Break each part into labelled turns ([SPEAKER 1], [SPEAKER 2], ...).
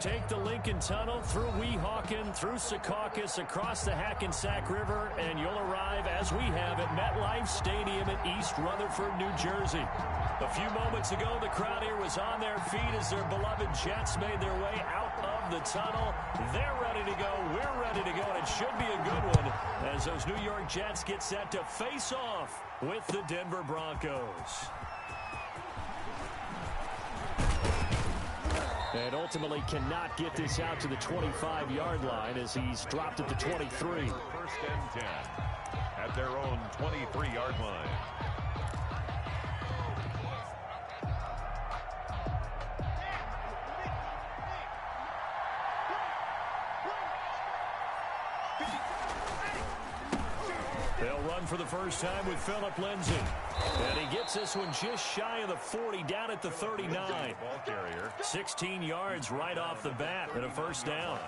[SPEAKER 1] Take the Lincoln Tunnel through Weehawken, through Secaucus, across the Hackensack River, and you'll arrive, as we have, at MetLife Stadium in East Rutherford, New Jersey. A few moments ago, the crowd here was on their feet as their beloved Jets made their way out of the tunnel. They're ready to go. We're ready to go, and it should be a good one as those New York Jets get set to face off with the Denver Broncos. And ultimately cannot get this out to the 25-yard line as he's dropped at the 23.
[SPEAKER 2] First and 10 at their own 23-yard line.
[SPEAKER 1] They'll run for the first time with Phillip Lindsay. And he gets this one just shy of the 40, down at the 39.
[SPEAKER 2] Ball carrier.
[SPEAKER 1] 16 yards right off the bat and a first down.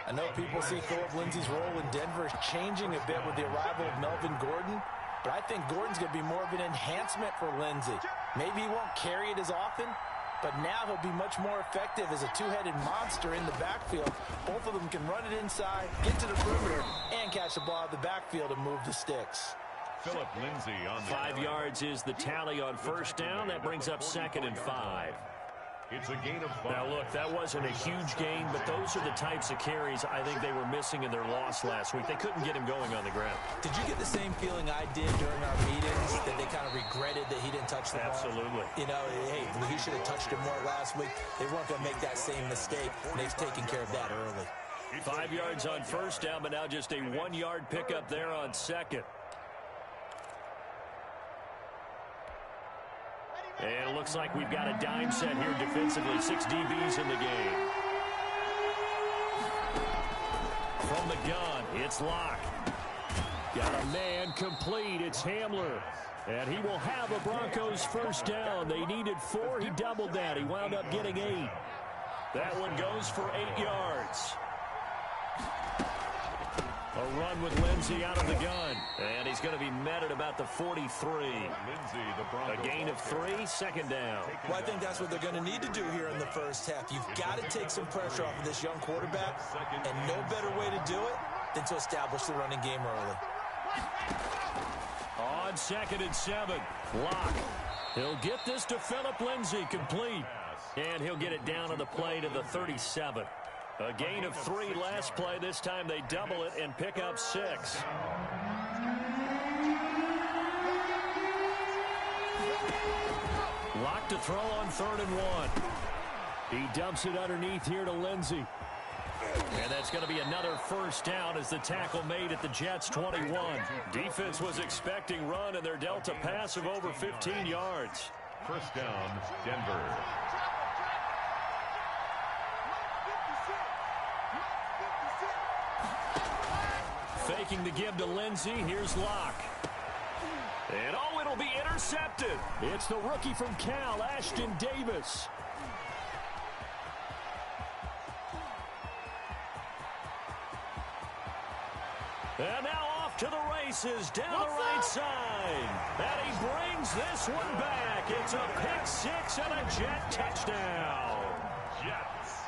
[SPEAKER 3] I know people see Phillip Lindsay's role in Denver changing a bit with the arrival of Melvin Gordon, but I think Gordon's going to be more of an enhancement for Lindsay. Maybe he won't carry it as often, but now he'll be much more effective as a two-headed monster in the backfield. Both of them can run it inside, get to the perimeter, and catch the ball out of the backfield and move the sticks.
[SPEAKER 2] Phillip Lindsay on the
[SPEAKER 1] 5 yards is the tally on first down. That brings up 2nd and 5.
[SPEAKER 2] It's a gain of 5.
[SPEAKER 1] Now, look, that wasn't a huge gain, but those are the types of carries I think they were missing in their loss last week. They couldn't get him going on the ground.
[SPEAKER 3] Did you get the same feeling I did during our meetings, that they kind of regretted that he didn't touch the ball?
[SPEAKER 1] Absolutely.
[SPEAKER 3] You know, hey, he should have touched it more last week. They weren't going to make that same mistake, and they've taken care of that early.
[SPEAKER 1] 5 yards on first down, but now just a 1-yard pickup there on second. And it looks like we've got a dime set here defensively. 6 DBs in the game. From the gun, it's Locke. Got a man complete. It's Hamler. And he will have a Broncos first down. They needed 4. He doubled that. He wound up getting 8. That one goes for 8 yards. A run with Lindsay out of the gun. And he's going to be met at about the 43. A gain of 3, 2nd down.
[SPEAKER 3] Well, I think that's what they're going to need to do here in the first half. You've got to take some pressure off of this young quarterback, and no better way to do it than to establish the running game early.
[SPEAKER 1] On 2nd and 7, Locke. He'll get this to Phillip Lindsay, complete. And he'll get it down to the play to the 37. A gain of 3 last play. This time they double it and pick up 6. Locke to throw on 3rd and 1. He dumps it underneath here to Lindsay. And that's going to be another first down as the tackle made at the Jets' 21. Defense was expecting run, and they're dealt a pass of over 15 yards.
[SPEAKER 2] First down, Denver.
[SPEAKER 1] Faking the give to Lindsay. Here's Locke. And oh, it'll be intercepted. It's the rookie from Cal, Ashton Davis. And now off to the races down the right side. And he brings this one back. It's a pick 6 and a Jet touchdown.
[SPEAKER 2] Jets.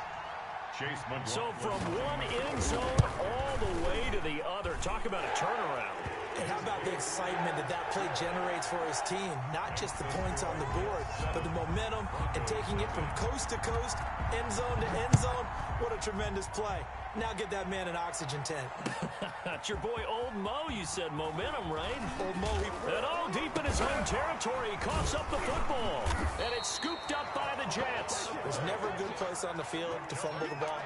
[SPEAKER 2] Chase Montgomery.
[SPEAKER 1] So from one end zone all the way to the other. Talk about a turnaround.
[SPEAKER 3] And how about the excitement that that play generates for his team? Not just the points on the board, but the momentum and taking it from coast to coast, end zone to end zone. What a tremendous play. Now get that man an oxygen tent.
[SPEAKER 1] It's your boy Old Mo. You said momentum, right?
[SPEAKER 3] Old Mo.
[SPEAKER 1] And all deep in his own territory, he coughs up the football. And it's scooped up by the Jets.
[SPEAKER 3] There's never a good place on the field to fumble the ball.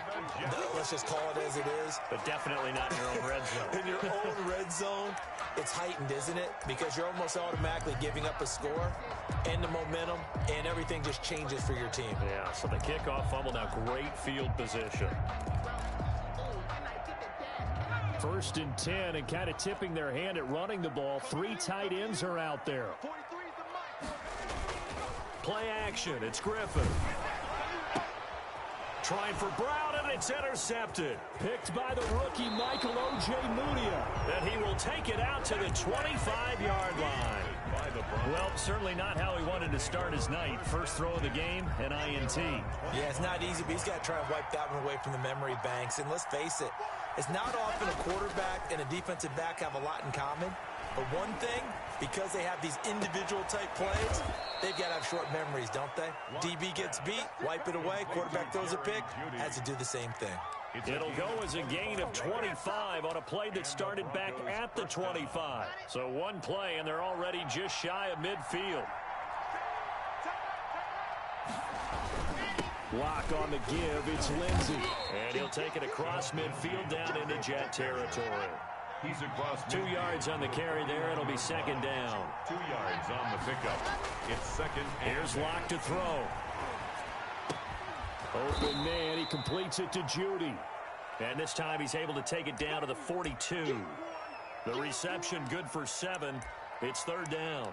[SPEAKER 3] Let's just call it as it is.
[SPEAKER 1] But definitely not in your own red zone.
[SPEAKER 3] In your own red zone, it's heightened, isn't it? Because you're almost automatically giving up a score and the momentum, and everything just changes for your team.
[SPEAKER 1] Yeah, so the kickoff fumble, now great field position. 1st and 10, and kind of tipping their hand at running the ball. 3 tight ends are out there. Play action, it's Griffin. Trying for Brown, and it's intercepted. Picked by the rookie, Michael O.J. Mudia. And he will take it out to the 25-yard line. Well, certainly not how he wanted to start his night. First throw of the game, an INT.
[SPEAKER 3] Yeah, it's not easy, but he's got to try and wipe that one away from the memory banks. And let's face it, it's not often a quarterback and a defensive back have a lot in common. But one thing, because they have these individual type plays, they've got to have short memories, don't they? DB gets beat, wipe it away, quarterback throws a pick, has to do the same thing.
[SPEAKER 1] It'll go as a gain of 25 on a play that started back at the 25. So one play, and they're already just shy of midfield. Lock on the give, it's Lindsey. And he'll take it across midfield down into Jet territory.
[SPEAKER 2] He's across
[SPEAKER 1] 2 yards on the carry there. It'll be second down.
[SPEAKER 2] 2 yards on the pickup. It's second.
[SPEAKER 1] Here's Lock to throw. Open man, he completes it to Judy. And this time he's able to take it down to the 42. The reception good for 7. It's third down.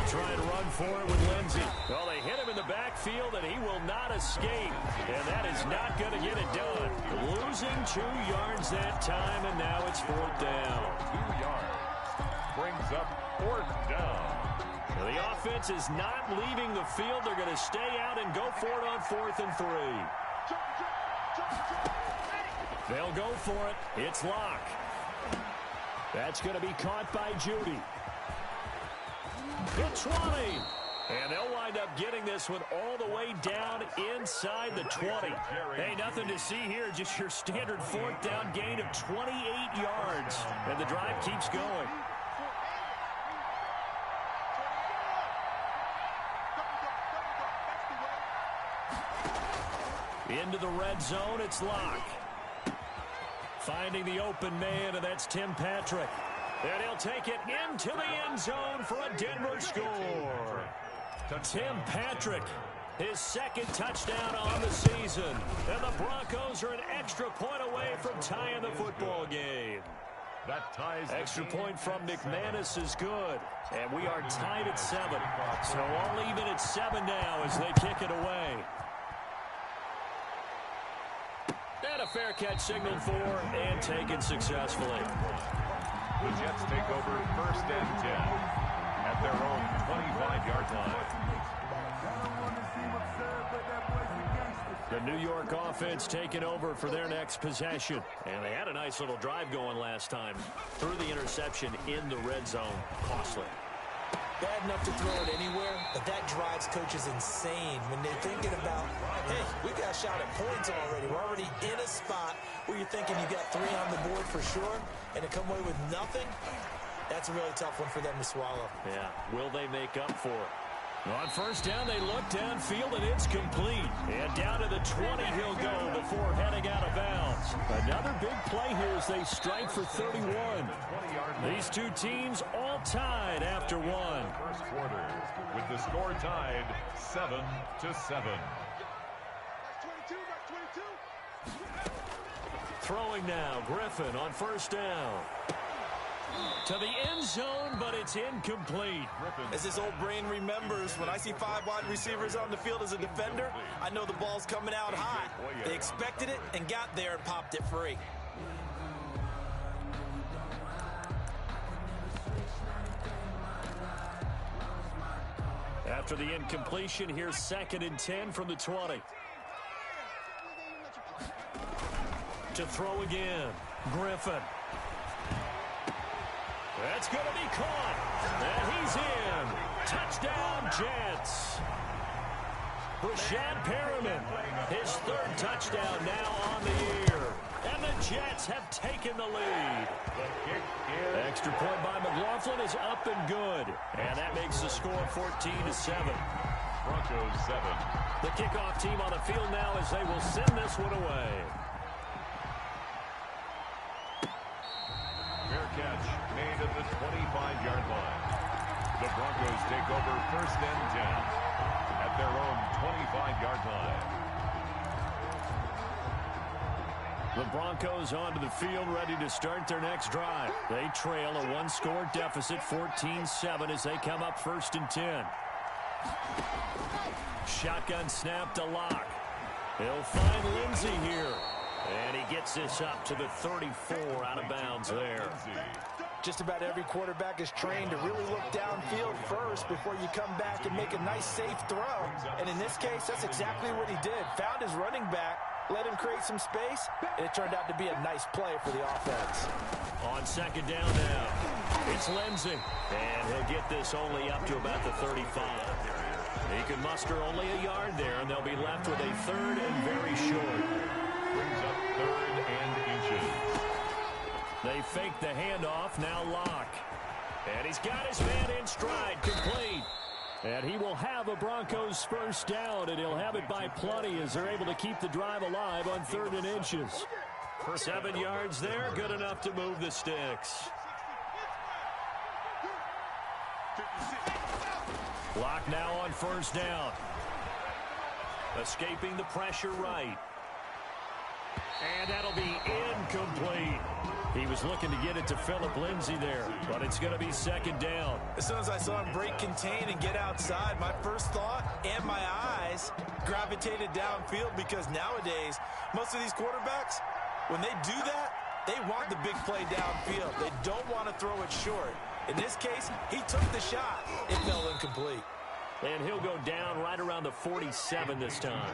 [SPEAKER 1] Try and run for it with Lindsey. Well, they hit him in the backfield, and he will not escape. And that is not going to get it done. Losing 2 yards that time, and now it's fourth down.
[SPEAKER 2] 2 yards. Brings up fourth down.
[SPEAKER 1] Now, the offense is not leaving the field. They're going to stay out and go for it on 4th and 3. They'll go for it. It's Lock. That's going to be caught by Judy. The 20. And they'll wind up getting this one all the way down inside the 20. Hey, nothing to see here. Just your standard fourth down gain of 28 yards. And the drive keeps going. Into the red zone, it's Lock. Finding the open man, and that's Tim Patrick. And he'll take it into the end zone for a Denver score. Tim Patrick, his second touchdown on the season. And the Broncos are an extra point away from tying the football game.
[SPEAKER 2] That ties.
[SPEAKER 1] Extra point from McManus is good. And we are tied at 7. So all even at 7 now as they kick it away. And a fair catch signaled for and taken successfully.
[SPEAKER 2] The Jets take over first and 10 at their own 25-yard line.
[SPEAKER 1] The New York offense taking over for their next possession. And they had a nice little drive going last time. Threw the interception in the red zone. Costly.
[SPEAKER 3] Bad enough to throw it anywhere, but that drives coaches insane when they're thinking about, hey, we got a shot at points already. We're already in a spot where you're thinking you got 3 on the board for sure, and to come away with nothing, that's a really tough one for them to swallow.
[SPEAKER 1] Yeah, will they make up for it? On first down, they look downfield, and it's complete. And down to the 20 he'll go before heading out of bounds. Another big play here as they strike for 31. These two teams all tied after one.
[SPEAKER 2] First quarter with the score tied 7-7.
[SPEAKER 1] Throwing now, Griffin on first down. To the end zone, but it's incomplete.
[SPEAKER 3] As his old brain remembers, when I see 5 wide receivers on the field as a defender, I know the ball's coming out high. They expected it and got there and popped it free.
[SPEAKER 1] After the incompletion, here's 2nd and 10 from the 20. To throw again, Griffin. That's going to be caught. And he's in. Touchdown, Jets. Rashad Perriman, his 3rd touchdown now on the year. And the Jets have taken the lead. Extra point by McLaughlin is up and good. And that makes the score 14-7.
[SPEAKER 2] Broncos 7.
[SPEAKER 1] The kickoff team on the field now as they will send this one away.
[SPEAKER 2] Fair catch made at the 25-yard line. The Broncos take over first and 10 at their own 25-yard line.
[SPEAKER 1] The Broncos onto the field, ready to start their next drive. They trail a one-score deficit, 14-7, as they come up 1st and 10. Shotgun snap to Locke. He'll find Lindsey here. And he gets this up to the 34, out of bounds there.
[SPEAKER 3] Just about every quarterback is trained to really look downfield first before you come back and make a nice, safe throw. And in this case, that's exactly what he did. Found his running back, let him create some space, and it turned out to be a nice play for the offense.
[SPEAKER 1] On 2nd down now, it's Lindsey. And he'll get this only up to about the 35. He can muster only a yard there, and they'll be left with a 3rd and very short.
[SPEAKER 2] Brings up 3rd and inches.
[SPEAKER 1] They fake the handoff, now Locke. And he's got his man in stride, complete. And he will have a Broncos 1st down, and he'll have it by plenty as they're able to keep the drive alive on 3rd and inches. 7 yards there, good enough to move the sticks. Locke now on 1st down. Escaping the pressure right. And that'll be incomplete. He was looking to get it to Phillip Lindsay there, but it's going to be 2nd down.
[SPEAKER 3] As soon as I saw him break contain and get outside, my first thought and my eyes gravitated downfield, because nowadays, most of these quarterbacks, when they do that, they want the big play downfield. They don't want to throw it short. In this case, he took the shot. It fell incomplete.
[SPEAKER 1] And he'll go down right around the 47 this time.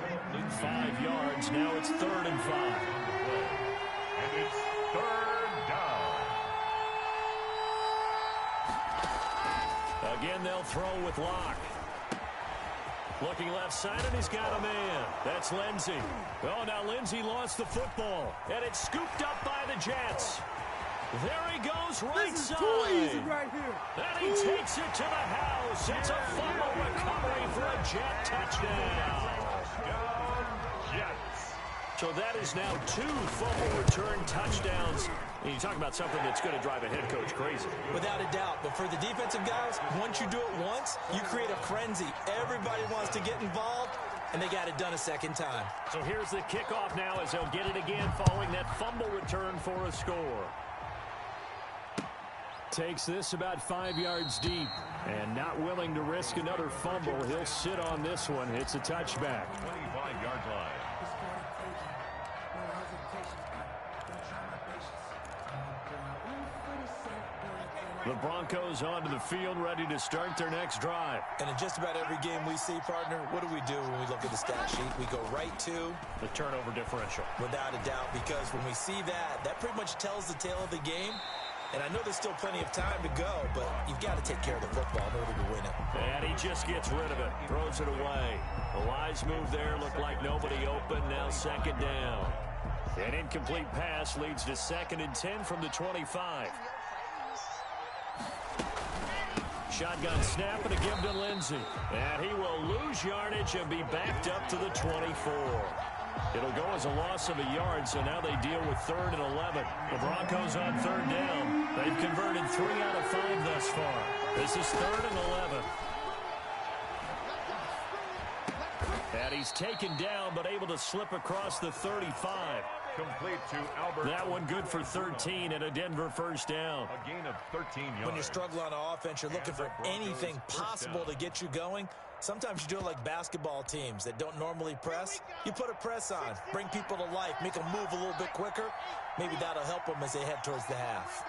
[SPEAKER 1] 5 yards. Now it's 3rd and 5.
[SPEAKER 2] And it's 3rd down.
[SPEAKER 1] Again, they'll throw with Locke. Looking left side, and he's got a man. That's Lindsey. Oh, now Lindsey lost the football. And it's scooped up by the Jets. There he goes, right side.
[SPEAKER 4] Too easy right here.
[SPEAKER 1] And he takes it to the house. It's a fumble recovery for a Jet touchdown.
[SPEAKER 2] Jets.
[SPEAKER 1] So that is now 2 fumble return touchdowns. And you talk about something that's going to drive a head coach crazy.
[SPEAKER 3] Without a doubt. But for the defensive guys, once you do it once, you create a frenzy. Everybody wants to get involved, and they got it done a 2nd time.
[SPEAKER 1] So here's the kickoff now as they'll get it again following that fumble return for a score. Takes this about 5 yards deep, and not willing to risk another fumble. He'll sit on this one. It's a touchback.
[SPEAKER 2] 25-yard line.
[SPEAKER 1] The Broncos onto the field, ready to start their next drive.
[SPEAKER 3] And in just about every game we see, partner, what do we do when we look at the stat sheet? We go right to
[SPEAKER 1] the turnover differential.
[SPEAKER 3] Without a doubt, because when we see that, that pretty much tells the tale of the game. And I know there's still plenty of time to go, but you've got to take care of the football in order to win it.
[SPEAKER 1] And he just gets rid of it, throws it away. The wise move there, looked like nobody open, now 2nd down. An incomplete pass leads to 2nd and 10 from the 25. Shotgun snap and a give to Lindsey. And he will lose yardage and be backed up to the 24. It'll go as a loss of a yard, so now they deal with 3rd and 11. The Broncos on 3rd down. They've converted 3 out of 5 thus far. This is 3rd and 11. And he's taken down, but able to slip across the 35.
[SPEAKER 2] Complete to Albert.
[SPEAKER 1] That one good for 13 and a Denver 1st down.
[SPEAKER 2] A gain of 13 yards.
[SPEAKER 3] When you struggle on offense, you're looking for anything possible to get you going. Sometimes you do it like basketball teams that don't normally press. You put a press on, bring people to life, make them move a little bit quicker. Maybe that'll help them as they head towards the half.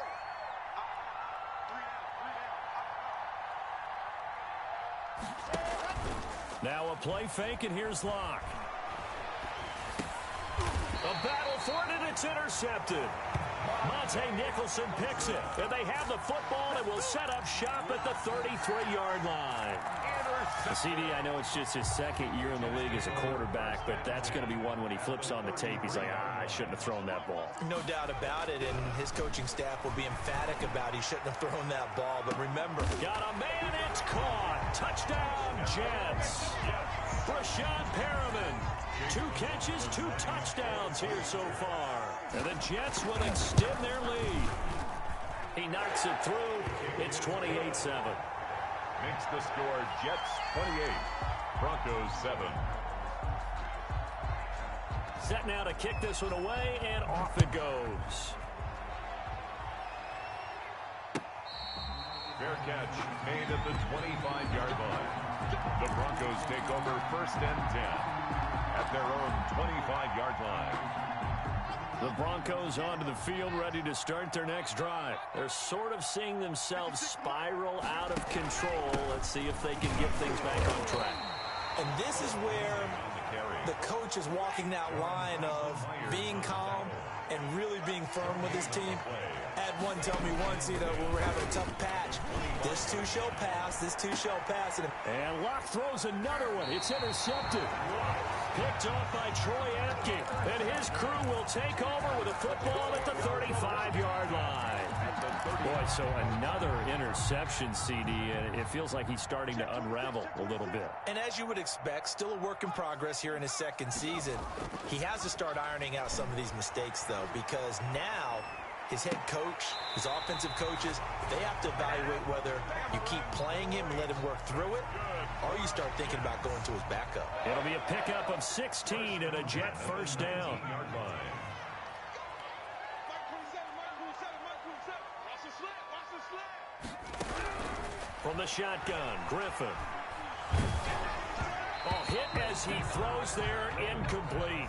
[SPEAKER 1] Now a play fake, and here's Locke. A battle for it, and it's intercepted. Monte Nicholson picks it, and they have the football and will set up shop at the 33-yard line. CD, I know it's just his 2nd year in the league as a quarterback, but that's going to be one when he flips on the tape. He's like, I shouldn't have thrown that ball.
[SPEAKER 3] No doubt about it, and his coaching staff will be emphatic about he shouldn't have thrown that ball. But remember,
[SPEAKER 1] got a man, it's caught. Touchdown, Jets. Brashad Perriman. 2 catches, 2 touchdowns here so far. And the Jets will extend their lead. He knocks it through. It's 28-7.
[SPEAKER 2] Makes the score Jets 28, Broncos 7.
[SPEAKER 1] Set now to kick this one away, and off it goes.
[SPEAKER 2] Fair catch made at the 25-yard line. The Broncos take over 1st and 10 at their own 25-yard line.
[SPEAKER 1] The Broncos onto the field, ready to start their next drive. They're sort of seeing themselves spiral out of control. Let's see if they can get things back on track.
[SPEAKER 3] And this is where the coach is walking that line of being calm and really being firm with his team. I had one tell me once, when we're having a tough patch, this too shall pass, this too shall pass.
[SPEAKER 1] And Locke throws another one. It's intercepted. Picked off by Troy Apke. And his crew will take over with a football at the 35-yard line. Boy, so another interception, CD, and it feels like he's starting to unravel a little bit.
[SPEAKER 3] And as you would expect, still a work in progress here in his second season. He has to start ironing out some of these mistakes, though, because now his head coach, his offensive coaches, they have to evaluate whether you keep playing him and let him work through it, or you start thinking about going to his backup.
[SPEAKER 1] It'll be a pickup of 16 and a Jet first down. From the shotgun, Griffin. Oh, hit as he throws there, incomplete.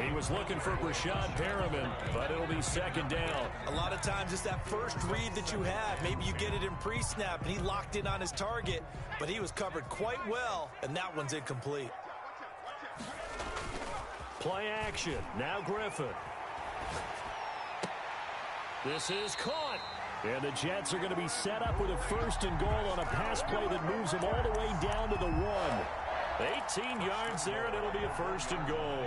[SPEAKER 1] He was looking for Brashad Perriman, but it'll be 2nd down.
[SPEAKER 3] A lot of times it's that first read that you have. Maybe you get it in pre-snap, and he locked in on his target, but he was covered quite well, and that one's incomplete.
[SPEAKER 1] Play action. Now Griffin. This is caught. And the Jets are going to be set up with a 1st and goal on a pass play that moves them all the way down to the 1. 18 yards there, and it'll be a 1st and goal.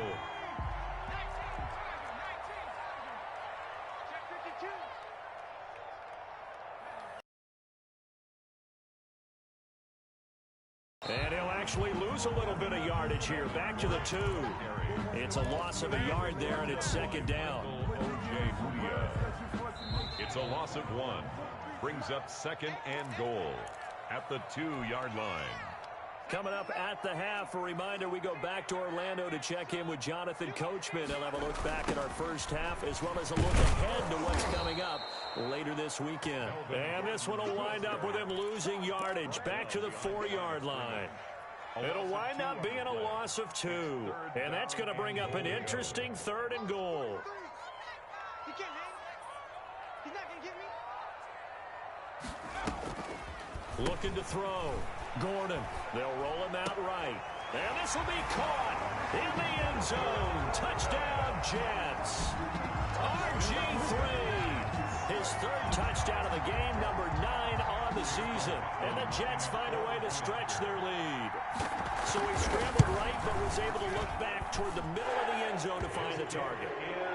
[SPEAKER 1] And he'll actually lose a little bit of yardage here. Back to the 2. It's a loss of a yard there, and it's 2nd down.
[SPEAKER 2] It's a loss of 1. Brings up 2nd and goal at the 2-yard line.
[SPEAKER 1] Coming up at the half, a reminder, we go back to Orlando to check in with Jonathan Coachman. He'll have a look back at our first half as well as a look ahead to what's coming up later this weekend. And this one will wind up with him losing yardage back to the 4-yard line. It'll wind up being a loss of 2. And that's going to bring up an interesting 3rd and goal.
[SPEAKER 4] He can't hang. He's not going to get me.
[SPEAKER 1] Looking to throw. Gordon. They'll roll him out right. And this will be caught in the end zone. Touchdown, Jets. RG3. His 3rd touchdown of the game, number 9 on the season. And the Jets find a way to stretch their lead. So he scrambled right, but was able to look back toward the middle of the end zone to find the target.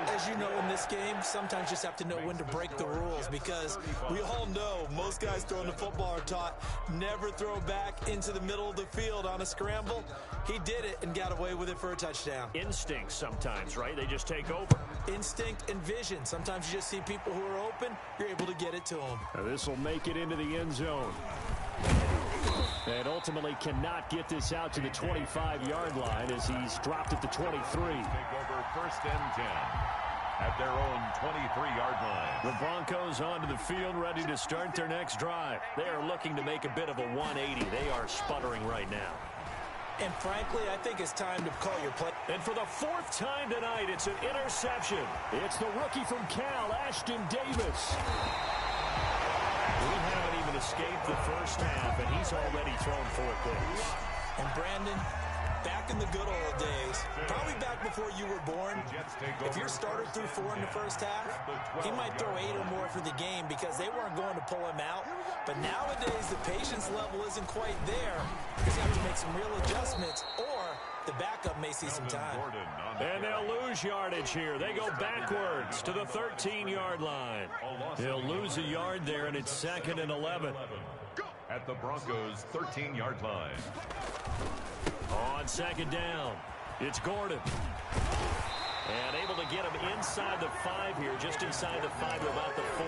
[SPEAKER 3] As you know, in this game, sometimes you just have to know when to break the rules, because we all know most guys throwing the football are taught never throw back into the middle of the field on a scramble. He did it and got away with it for a touchdown.
[SPEAKER 1] Instinct sometimes, right? They just take over.
[SPEAKER 3] Instinct and vision. Sometimes you just see people who are open, you're able to get it to them.
[SPEAKER 1] Now this will make it into the end zone. And ultimately cannot get this out to the 25-yard line as he's dropped at the 23.
[SPEAKER 2] Take over 1st and 10 at their own 23-yard line.
[SPEAKER 1] The Broncos onto the field, ready to start their next drive. They are looking to make a bit of a 180. They are sputtering right now.
[SPEAKER 3] And frankly, I think it's time to call your play.
[SPEAKER 1] And for the 4th time tonight, it's an interception. It's the rookie from Cal, Ashton Davis. We haven't even escaped the first half, and he's already thrown 4 picks.
[SPEAKER 3] And Brandon, back in the good old days, probably back before you were born, if your starter threw 4 in the first half, he might throw 8 or more for the game because they weren't going to pull him out. But nowadays, the patience level isn't quite there because you have to make some real adjustments, or the backup may see some time.
[SPEAKER 1] And they'll lose yardage here. They go backwards to the 13-yard line. They'll lose a yard there, and it's 2nd and 11.
[SPEAKER 2] At the Broncos' 13-yard line.
[SPEAKER 1] On 2nd down, it's Gordon. And able to get him inside the 5 here, just inside the 5 to about the 4.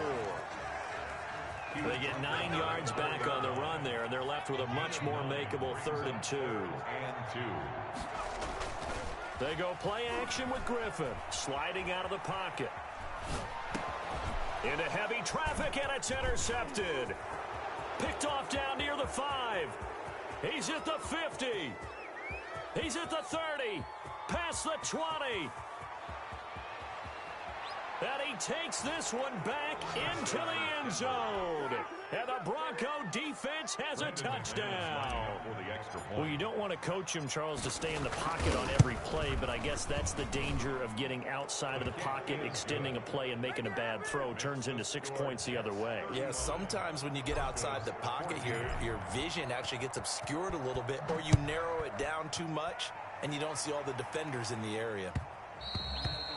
[SPEAKER 1] They get 9 yards back on the run there, and they're left with a much more makeable 3rd and 2. They go play action with Griffin, sliding out of the pocket. Into heavy traffic, and it's intercepted. Picked off down near the 5. He's at the 50. He's at the 30. Past the 20. And he takes this one back into the end zone. And the Bronco defense has a touchdown. Well, you don't want to coach him, Charles, to stay in the pocket on every play, but I guess that's the danger of getting outside of the pocket, extending a play, and making a bad throw. Turns into 6 points the other way.
[SPEAKER 3] Yeah, sometimes when you get outside the pocket, your vision actually gets obscured a little bit, or you narrow it down too much, and you don't see all the defenders in the area.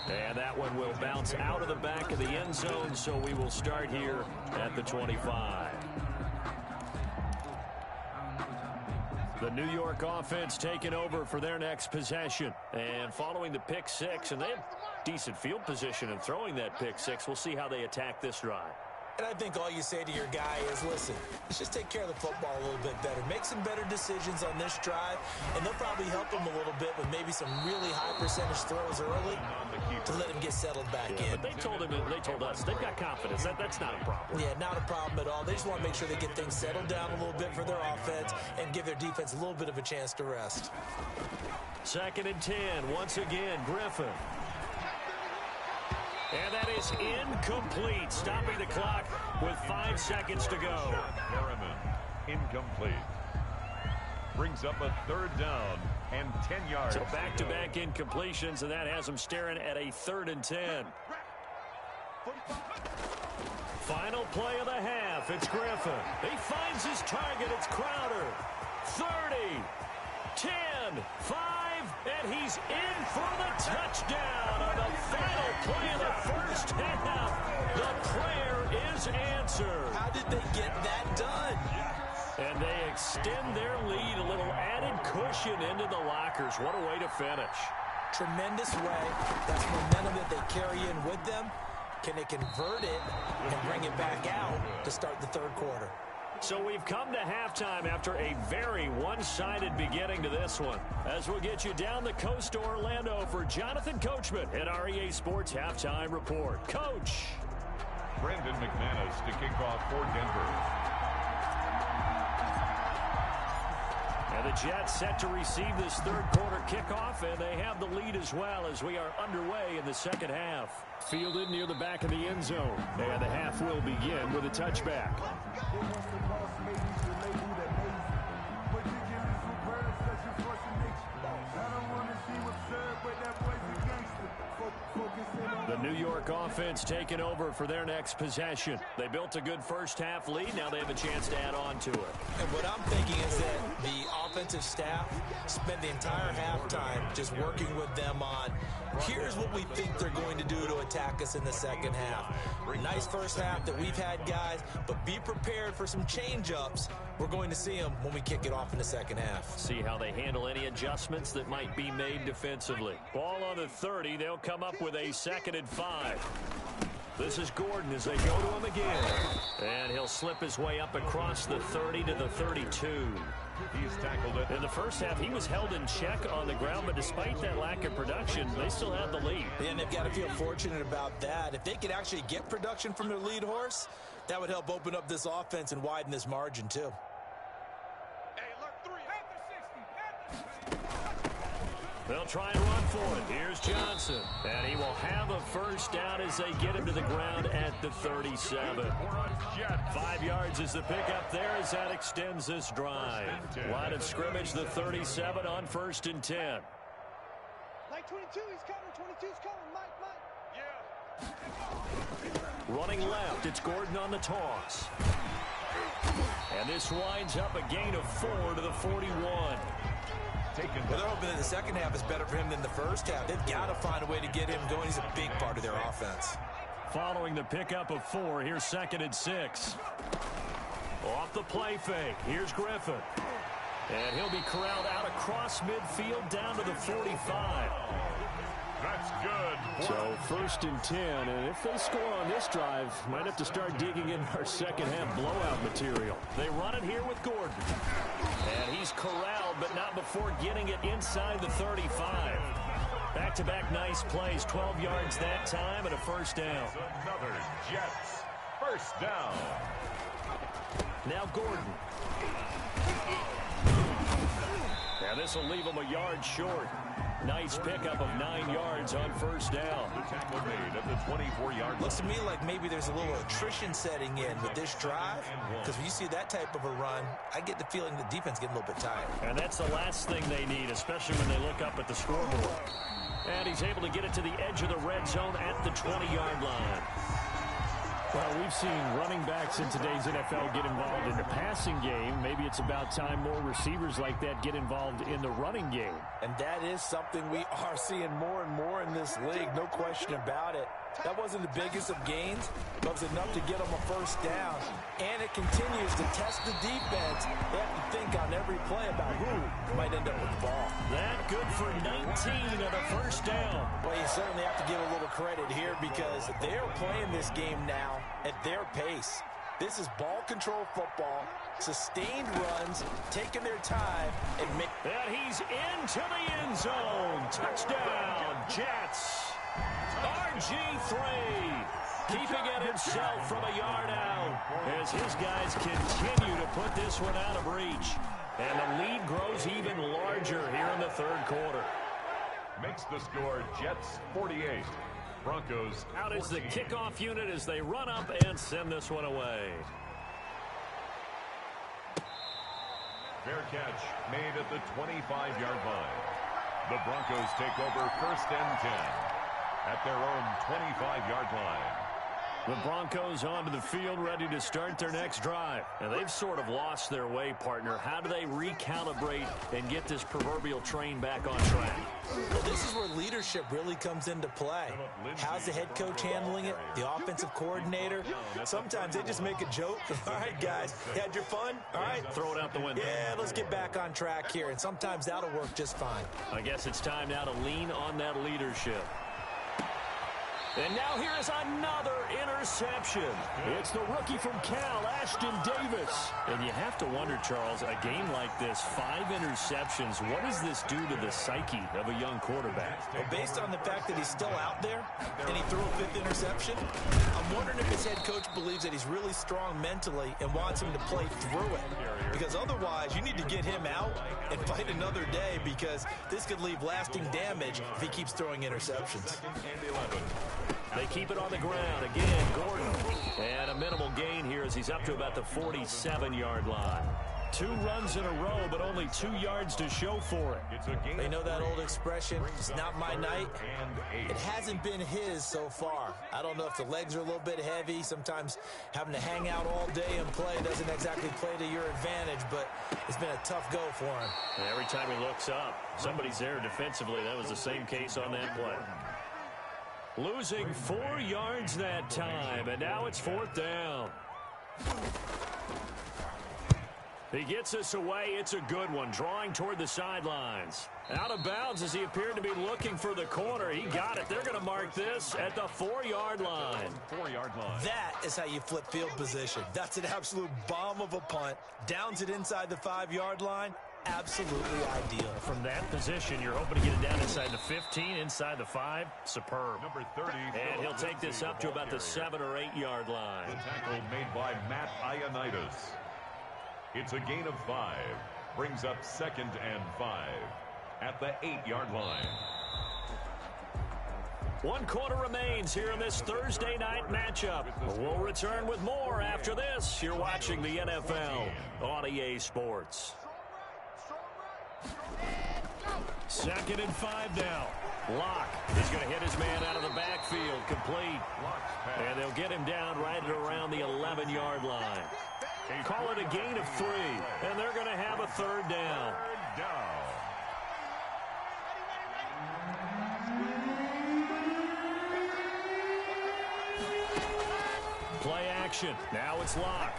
[SPEAKER 1] And that one will bounce out of the back of the end zone, so we will start here at the 25. The New York offense taking over for their next possession. And following the pick six, and they have decent field position in throwing that pick six. We'll see how they attack this drive.
[SPEAKER 3] And I think all you say to your guy is, listen, let's just take care of the football a little bit better. Make some better decisions on this drive, and they'll probably help him a little bit with maybe some really high percentage throws early to let him get settled back in.
[SPEAKER 1] But they told us, they've got confidence. That's not a problem.
[SPEAKER 3] Yeah, not a problem at all. They just want to make sure they get things settled down a little bit for their offense and give their defense a little bit of a chance to rest.
[SPEAKER 1] 2nd and 10, once again, Griffin. And that is incomplete, stopping the clock with 5 seconds to go.
[SPEAKER 2] Merriman, incomplete. Brings up a 3rd down and 10 yards.
[SPEAKER 1] So back-to-back incompletions, and that has them staring at a 3rd and 10. Final play of the half. It's Griffin. He finds his target. It's Crowder. 30, 10, 5, and he's in for the touchdown on the final play of the first half. The prayer is answered.
[SPEAKER 3] How did they get that done?
[SPEAKER 1] And they extend their lead, a little added cushion into the lockers. What a way to finish.
[SPEAKER 3] Tremendous way. That's momentum that they carry in with them. Can they convert it and bring it back out to start the 3rd quarter?
[SPEAKER 1] So we've come to halftime after a very one-sided beginning to this one. As we'll get you down the coast to Orlando for Jonathan Coachman at our EA Sports Halftime Report. Coach.
[SPEAKER 2] Brandon McManus to kick off for Denver.
[SPEAKER 1] And the Jets set to receive this 3rd quarter kickoff, and they have the lead as well as we are underway in the 2nd half. Fielded near the back of the end zone, and the half will begin with a touchback. The New York offense taking over for their next possession. They built a good first half lead. Now they have a chance to add on to it.
[SPEAKER 3] And what I'm thinking is that the offensive staff spent the entire halftime just working with them on, here's what we think they're going to do to attack us in the 2nd half. Nice first half that we've had, guys, but be prepared for some change-ups. We're going to see them when we kick it off in the 2nd half.
[SPEAKER 1] See how they handle any adjustments that might be made defensively. Ball on the 30. They'll come up with a 2nd and 5. This is Gordon as they go to him again. And he'll slip his way up across the 30 to the 32.
[SPEAKER 2] He's tackled it.
[SPEAKER 1] In the first half, he was held in check on the ground, but despite that lack of production, they still have the lead.
[SPEAKER 3] And they've got to feel fortunate about that. If they could actually get production from their lead horse, that would help open up this offense and widen this margin, too.
[SPEAKER 1] They'll try and run for it. Here's Johnson. And he will have a first down as they get him to the ground at the 37. 5 yards is the pickup there as that extends this drive. Line of scrimmage, the 37 on 1st and 10.
[SPEAKER 4] Like 22, he's coming. 22's coming. Mike.
[SPEAKER 1] Yeah. Running left, it's Gordon on the toss. And this winds up a gain of 4 to the 41.
[SPEAKER 3] Well, they're hoping that the 2nd half is better for him than the first half. They've got to find a way to get him going. He's a big part of their offense.
[SPEAKER 1] Following the pickup of 4, here's 2nd and 6. Off the play fake, here's Griffin. And he'll be corralled out across midfield down to the 45.
[SPEAKER 2] That's good.
[SPEAKER 1] So 1st and 10, and if they score on this drive, might have to start digging in our 2nd half blowout material. They run it here with Gordon. And he's corralled, but not before getting it inside the 35. Back-to-back nice plays, 12 yards that time and a first down.
[SPEAKER 2] Another Jets first down.
[SPEAKER 1] Now Gordon. Now this will leave him a yard short. Nice pickup of 9 yards on first down.
[SPEAKER 2] The tackle made at the 24-yard line.
[SPEAKER 3] Looks to me like maybe there's a little attrition setting in with this drive, because when you see that type of a run, I get the feeling the defense getting a little bit tired.
[SPEAKER 1] And that's the last thing they need, especially when they look up at the scoreboard. And he's able to get it to the edge of the red zone at the 20-yard line.
[SPEAKER 5] Well, we've seen running backs in today's NFL get involved in the passing game. Maybe it's about time more receivers like that get involved in the running game.
[SPEAKER 3] And that is something we are seeing more and more in this league, no question about it. That wasn't the biggest of gains, but it was enough to get them a first down. And it continues to test the defense. They have to think on every play about who might end up with the ball.
[SPEAKER 1] That good for 19 and a first down.
[SPEAKER 3] Well, you certainly have to give a little credit here because they're playing this game now at their pace. This is ball control football, sustained runs, taking their time, and
[SPEAKER 1] he's into the end zone. Touchdown, Jets. RG3 keeping it himself from a yard out as his guys continue to put this one out of reach. And the lead grows even larger here in the third quarter.
[SPEAKER 2] Makes the score Jets 48. Broncos
[SPEAKER 1] out is the kickoff unit as they run up and send this one away.
[SPEAKER 2] Fair catch made at the 25-yard line. The Broncos take over first and 10 at their own 25-yard line.
[SPEAKER 1] The Broncos onto the field ready to start their next drive. And they've sort of lost their way, partner. How do they recalibrate and get this proverbial train back on track?
[SPEAKER 3] Well, this is where leadership really comes into play. How's the head coach handling it? The offensive coordinator? Sometimes they just make a joke. All right, guys, you had your fun? All right.
[SPEAKER 1] Throw it out the window.
[SPEAKER 3] Yeah, let's get back on track here. And sometimes that'll work just fine.
[SPEAKER 1] I guess it's time now to lean on that leadership. And now here is another interception.
[SPEAKER 5] It's the rookie from Cal, Ashton Davis.
[SPEAKER 1] And you have to wonder, Charles, a game like this, 5 interceptions, what does this do to the psyche of a young quarterback?
[SPEAKER 3] Well, based on the fact that he's still out there and he threw a 5th interception, I'm wondering if his head coach believes that he's really strong mentally and wants him to play through it. Because otherwise, you need to get him out and fight another day because this could leave lasting damage if he keeps throwing interceptions.
[SPEAKER 1] They keep it on the ground. Again, Gordon. And a minimal gain here as he's up to about the 47-yard line. 2 runs in a row, but only 2 yards to show for it.
[SPEAKER 3] They know that old expression, it's not my night. It hasn't been his so far. I don't know if the legs are a little bit heavy. Sometimes having to hang out all day and play doesn't exactly play to your advantage, but it's been a tough go for him.
[SPEAKER 1] And every time he looks up, somebody's there defensively. That was the same case on that play. Losing 4 yards that time, and now it's 4th down. He gets us away. It's a good one, drawing toward the sidelines. Out of bounds as he appeared to be looking for the corner. He got it. They're going to mark this at the 4-yard line.
[SPEAKER 2] 4-yard line.
[SPEAKER 3] That is how you flip field position. That's an absolute bomb of a punt. Downs it inside the 5-yard line. Absolutely ideal.
[SPEAKER 1] From that position, you're hoping to get it down inside the 15, inside the 5. Superb.
[SPEAKER 2] Number 30.
[SPEAKER 1] And he'll take this up to about the 7 or 8-yard line.
[SPEAKER 2] The tackle made by Matt Ioannidis. It's a gain of 5. Brings up 2nd and 5 at the 8-yard line.
[SPEAKER 1] 1 quarter remains here in this Thursday night matchup. We'll return with more after this. You're watching the NFL on EA Sports. 2nd and 5 now. Locke is going to hit his man out of the backfield, complete. And they'll get him down right at around the 11-yard line. Call it a gain of 3, and they're going to have a 3rd down. Play action. Now it's Locke.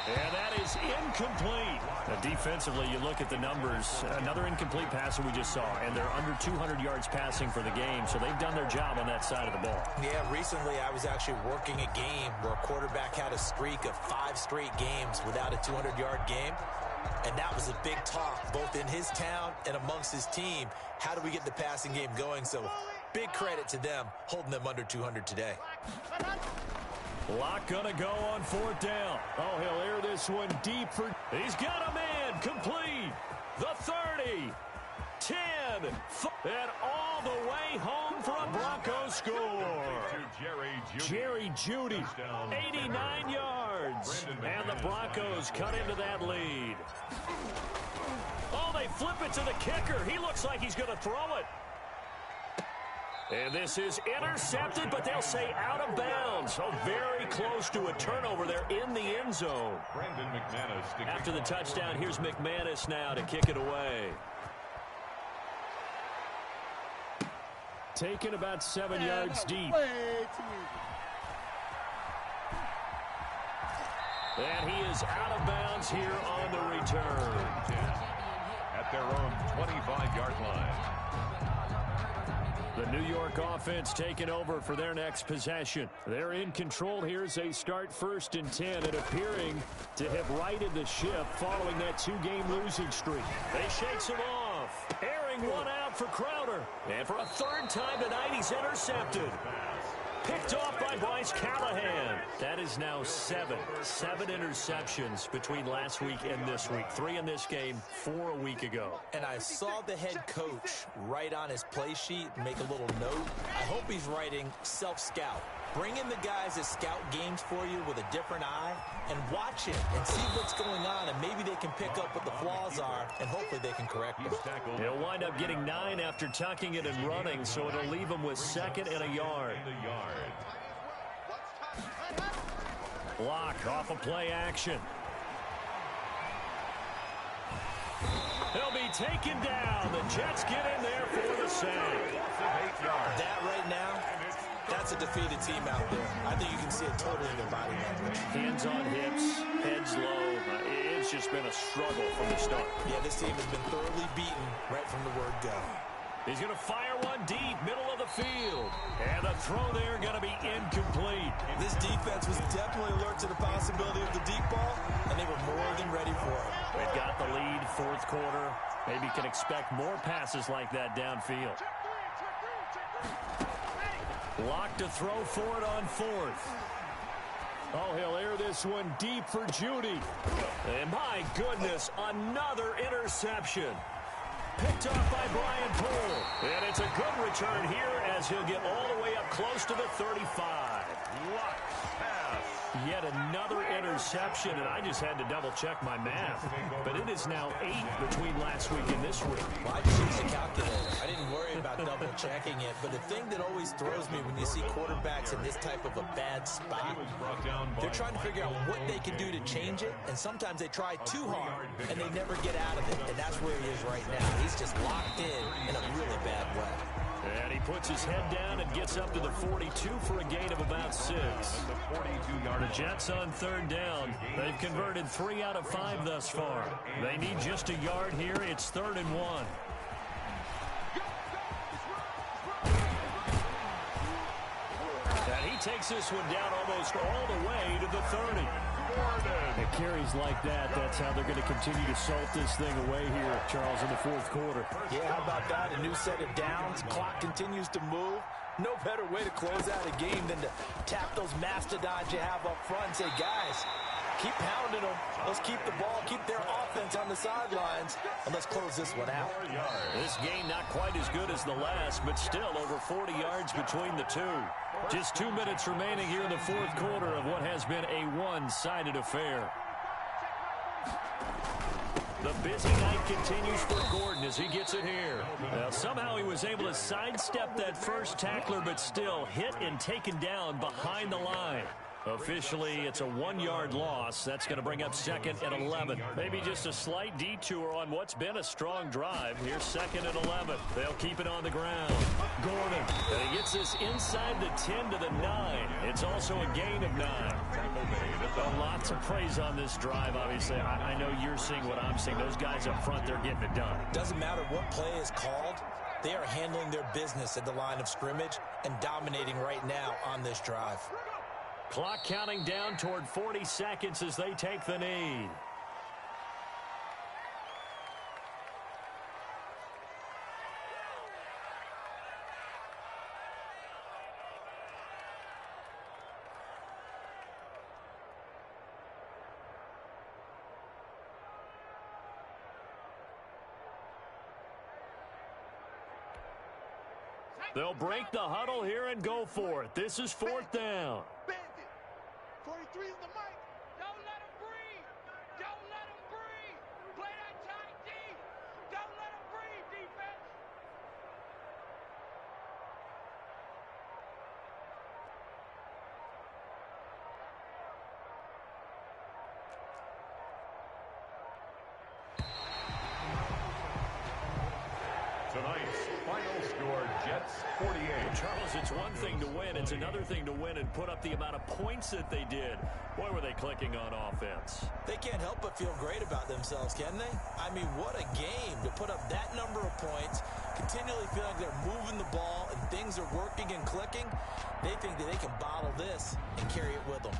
[SPEAKER 1] And that is incomplete. Now, defensively, you look at the numbers. Another incomplete pass that we just saw, and they're under 200 yards passing for the game, so they've done their job on that side of the ball.
[SPEAKER 3] Yeah, recently I was actually working a game where a quarterback had a streak of 5 straight games without a 200-yard game. And that was a big talk, both in his town and amongst his team. How do we get the passing game going? So big credit to them, holding them under 200 today.
[SPEAKER 1] Lock gonna go on 4th down. Oh, he'll air this one deep for... He's got a man complete. The 30, 10, and all the way home for a Broncos score. Jerry Jeudy, 89 yards. And the Broncos cut into that lead. Oh, they flip it to the kicker. He looks like he's going to throw it. And this is intercepted, but they'll say out of bounds. So very close to a turnover there in the end zone. After the touchdown, here's McManus now to kick it away.
[SPEAKER 5] Taken about 7 yards deep.
[SPEAKER 1] And he is out of bounds here on the return.
[SPEAKER 2] At their own 25-yard line.
[SPEAKER 1] The New York offense taking over for their next possession. They're in control here as they start 1st and 10 and appearing to have righted the ship following that 2-game losing streak. They shakes him off. Airing one out for Crowder. And for a 3rd time tonight, he's intercepted. Picked off by Bryce Callahan. That is now 7 interceptions between last week and this week. 3 in this game, 4 a week ago.
[SPEAKER 3] And I saw the head coach write on his play sheet, make a little note. I hope he's writing self-scout. Bring in the guys that scout games for you with a different eye and watch it and see what's going on, and maybe they can pick up what the flaws are, and hopefully they can correct them.
[SPEAKER 1] He'll wind up getting 9 after tucking it and running, so it'll leave him with 2nd and a yard. Block off of play action. He'll be taken down. The Jets get in there for the sack.
[SPEAKER 3] That right now, that's a defeated team out there. I think you can see it totally in their body language.
[SPEAKER 1] Hands on hips, heads low. It's just been a struggle from the start.
[SPEAKER 3] Yeah, this team has been thoroughly beaten right from the word go.
[SPEAKER 1] He's going to fire one deep, middle of the field. And the throw there going to be incomplete.
[SPEAKER 3] This defense was definitely alert to the possibility of the deep ball, and they were more than ready for it.
[SPEAKER 1] They've got the lead, 4th quarter. Maybe can expect more passes like that downfield. Lock to throw for it on 4th. Oh, he'll air this one deep for Jeudy. And my goodness, another interception. Picked off by Brian Poole. And it's a good return here as he'll get all the way up close to the 35.
[SPEAKER 2] Lock pass.
[SPEAKER 1] Yet another interception, and I just had to double-check my math. But it is now 8 between last week and this week.
[SPEAKER 3] Well, I just used a calculator. I didn't worry about double-checking it. But the thing that always throws me when you see quarterbacks in this type of a bad spot, they're trying to figure out what they can do to change it, and sometimes they try too hard, and they never get out of it. And that's where he is right now. He's just locked in a really bad way.
[SPEAKER 1] And he puts his head down and gets up to the 42 for a gain of about 6. The Jets on 3rd down. They've converted 3 out of 5 thus far. They need just a yard here. It's 3rd and 1. And he takes this one down almost all the way to the 30.
[SPEAKER 5] It carries like that. That's how they're going to continue to salt this thing away here, Charles, in the 4th quarter.
[SPEAKER 3] Yeah, how about that? A new set of downs. Clock continues to move. No better way to close out a game than to tap those mastodons you have up front and say, guys, keep pounding them. Let's keep the ball, keep their offense on the sidelines, and let's close this one out.
[SPEAKER 1] This game not quite as good as the last, but still over 40 yards between the two. Just 2 minutes remaining here in the 4th quarter of what has been a one-sided affair. The busy night continues for Gordon as he gets it here. Now, somehow he was able to sidestep that first tackler, but still hit and taken down behind the line. Officially, it's a 1-yard loss. That's going to bring up 2nd and 11. Maybe just a slight detour on what's been a strong drive. Here's 2nd and 11. They'll keep it on the ground. Gordon, and he gets this inside the 10 to the 9. It's also a gain of 9. Lots of praise on this drive, obviously. I know you're seeing what I'm seeing. Those guys up front, they're getting it done.
[SPEAKER 3] Doesn't matter what play is called. They are handling their business at the line of scrimmage and dominating right now on this drive.
[SPEAKER 1] Clock counting down toward 40 seconds as they take the knee. They'll break the huddle here and go for it. This is fourth down.
[SPEAKER 4] Bandit. 43 is the mic. Don't let him breathe. Don't let him breathe. Play that tight D. Don't let him breathe, defense.
[SPEAKER 2] Tonight's final score, Jets 48.
[SPEAKER 1] Charles, it's one thing to win. It's another thing to win and put up the amount of points that they did. Boy, were they clicking on offense.
[SPEAKER 3] They can't help but feel great about themselves, can they? I mean, what a game to put up that number of points, continually feel like they're moving the ball and things are working and clicking. They think that they can bottle this and carry it with them.